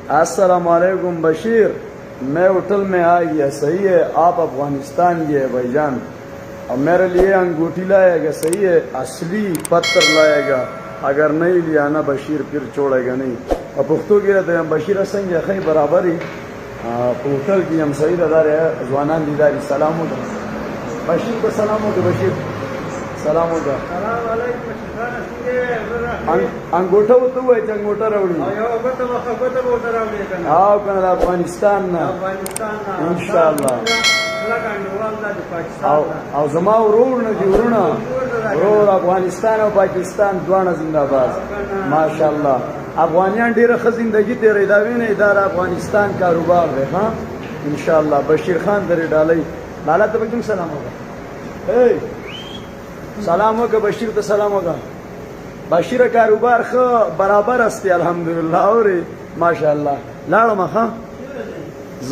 अस्सलाम वालेकुम बशीर, मैं होटल में आ गया, सही है। आप अफगानिस्तान के है भाईजान, और मेरे लिए अंगूठी लाएगा, सही है। असली पत्थर लाएगा, अगर नहीं लिया ना बशीर फिर छोड़ेगा नहीं। और पुख्तों की रहते हैं बशीर हसन के खई बराबर ही होटल की हम सही रदार है जवानान दीदारी। सलाम होगा बशीर को, सलाम होगा बशीर, सलाम होगा। अंगूठा होतो है अंगूठा रावड़ी हाँ कना अफगानिस्तान ना इंशाल्लाह او زما ورور نه دی ورونه ورور افغانستان او پاکستان دواړه زنده‌باد ماشاءالله. افغانیان ډیره ښه زندگی تیرې دا ویني دا افغانستان کاروبار دی ها انشاءالله. بشیر خان درې ډالۍ لاله ته کوم سلام وکړه اے سلام وکړه بشیر ته سلام وکړه. بشیر کاروبار ښه برابر است الحمدلله اور ماشاءالله لاړم ها ز